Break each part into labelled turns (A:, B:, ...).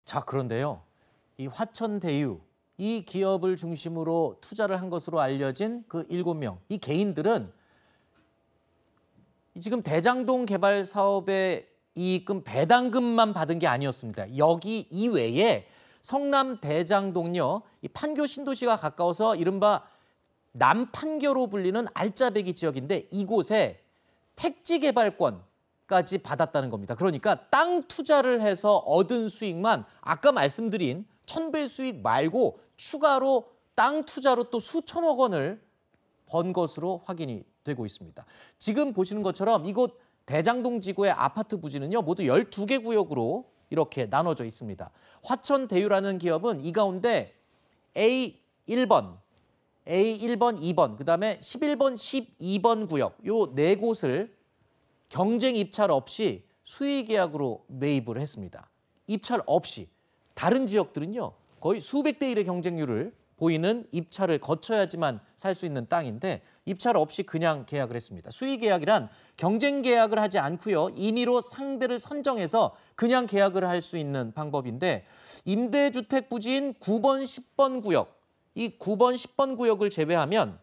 A: 자, 그런데요. 이 화천대유, 이 기업을 중심으로 투자를 한 것으로 알려진 그 7명, 이 개인들은 지금 대장동 개발 사업의 이익금 배당금만 받은 게 아니었습니다. 여기 이외에 성남 대장동요, 이 판교 신도시가 가까워서 이른바 남판교로 불리는 알짜배기 지역인데 이곳에 택지 개발권까지 받았다는 겁니다. 그러니까 땅 투자를 해서 얻은 수익만 아까 말씀드린 1000배 수익 말고 추가로 땅 투자로 또 수천억 원을 번 것으로 확인이 되고 있습니다. 지금 보시는 것처럼 이곳 대장동 지구의 아파트 부지는요, 모두 12개 구역으로 이렇게 나눠져 있습니다. 화천대유라는 기업은 이 가운데 A1번, 2번, 그다음에 11번, 12번 구역 요 네 곳을 경쟁 입찰 없이 수의 계약으로 매입을 했습니다. 입찰 없이. 다른 지역들은요, 거의 수백 대 1의 경쟁률을 보이는 입찰을 거쳐야지만 살 수 있는 땅인데 입찰 없이 그냥 계약을 했습니다. 수의 계약이란 경쟁 계약을 하지 않고요, 임의로 상대를 선정해서 그냥 계약을 할 수 있는 방법인데 임대주택 부지인 9번, 10번 구역, 이 9번, 10번 구역을 제외하면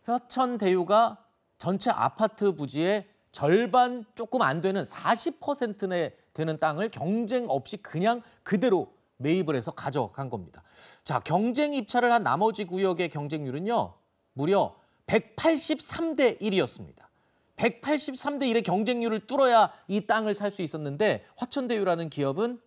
A: 화천대유가 전체 아파트 부지의 절반 조금 안 되는 40%내 되는 땅을 경쟁 없이 그냥 그대로 매입을 해서 가져간 겁니다. 자, 경쟁 입찰을 한 나머지 구역의 경쟁률은요, 무려 183대 1이었습니다. 183대 1의 경쟁률을 뚫어야 이 땅을 살 수 있었는데 화천대유라는 기업은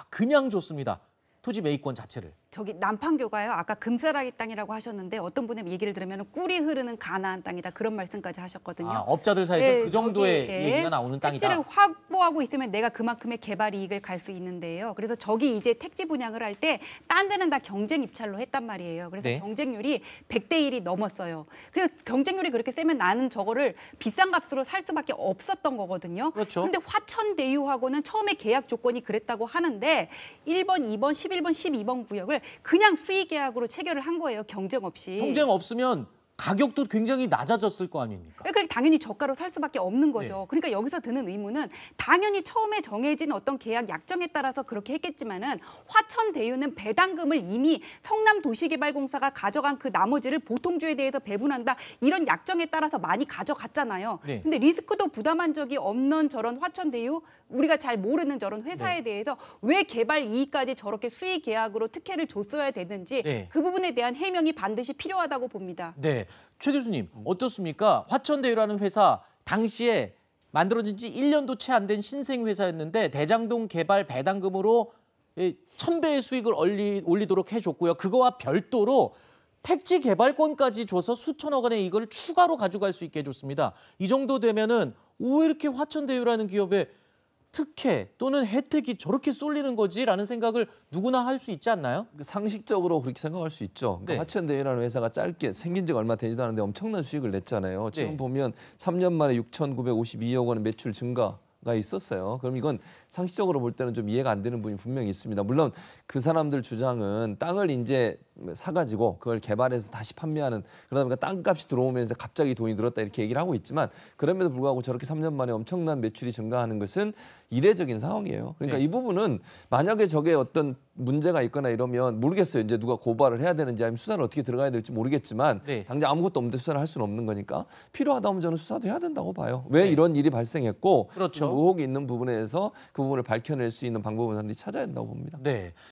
A: 그냥 줬습니다. 토지 매입권 자체를.
B: 저기 남판교가요. 아까 금사라기 땅이라고 하셨는데 어떤 분의 얘기를 들으면 꿀이 흐르는 가나안 땅이다. 그런 말씀까지 하셨거든요.
A: 업자들 사이에서
B: 네,
A: 그 정도의 얘기가 나오는 땅이다.
B: 택지를 확보하고 있으면 내가 그만큼의 개발 이익을 갈 수 있는데요. 그래서 저기 이제 택지 분양을 할 때 딴 데는 다 경쟁 입찰로 했단 말이에요. 그래서
A: 네.
B: 경쟁률이 100대 1이 넘었어요. 그래서 경쟁률이 그렇게 세면 나는 저거를 비싼 값으로 살 수밖에 없었던 거거든요.
A: 그렇죠.
B: 그런데 화천대유하고는 처음에 계약 조건이 그랬다고 하는데 1번, 2번, 11번, 12번 구역을 그냥 수의 계약으로 체결을 한 거예요. 경쟁 없이.
A: 경쟁 없으면 가격도 굉장히 낮아졌을 거 아닙니까?
B: 그러니까 당연히 저가로 살 수밖에 없는 거죠.
A: 네.
B: 그러니까 여기서 드는 의문은 당연히 처음에 정해진 어떤 계약 약정에 따라서 그렇게 했겠지만은 화천대유는 배당금을 이미 성남도시개발공사가 가져간 그 나머지를 보통주에 대해서 배분한다 이런 약정에 따라서 많이 가져갔잖아요.
A: 네.
B: 근데 리스크도 부담한 적이 없는 저런 화천대유, 우리가 잘 모르는 저런 회사에 대해서 왜 개발 이익까지 저렇게 수의 계약으로 특혜를 줬어야 되는지 그 부분에 대한 해명이 반드시 필요하다고 봅니다.
A: 네, 최 교수님 어떻습니까? 화천대유라는 회사 당시에 만들어진 지 1년도 채 안 된 신생 회사였는데 대장동 개발 배당금으로 1000배의 수익을 올리도록 해줬고요. 그거와 별도로 택지 개발권까지 줘서 수천억 원의 이익을 추가로 가져갈 수 있게 해줬습니다. 이 정도 되면은 왜 이렇게 화천대유라는 기업의 특혜 또는 혜택이 저렇게 쏠리는 거지라는 생각을 누구나 할 수 있지 않나요?
C: 상식적으로 그렇게 생각할 수 있죠. 그러니까
A: 네.
C: 화천대유라는 회사가 짧게 생긴 지가 얼마 되지도 않은데 엄청난 수익을 냈잖아요. 지금
A: 네.
C: 보면 3년 만에 6,952억 원의 매출 증가가 있었어요. 그럼 이건 상식적으로 볼 때는 좀 이해가 안 되는 부분이 분명히 있습니다. 물론 그 사람들 주장은 땅을 이제 사가지고 그걸 개발해서 다시 판매하는, 그러다 보니까 땅값이 들어오면서 갑자기 돈이 늘었다 이렇게 얘기를 하고 있지만 그럼에도 불구하고 저렇게 3년 만에 엄청난 매출이 증가하는 것은 이례적인 상황이에요. 그러니까 이 부분은 만약에 저게 어떤 문제가 있거나 이러면 모르겠어요. 이제 누가 고발을 해야 되는지 아니면 수사를 어떻게 들어가야 될지 모르겠지만 당장 아무것도 없는데 수사를 할 수는 없는 거니까 필요하다면 저는 수사도 해야 된다고 봐요. 왜 이런 일이 발생했고
A: 그렇죠.
C: 의혹이 있는 부분에서 그 부분을 밝혀낼 수 있는 방법은 반드시 찾아야 된다고 봅니다.
A: 네,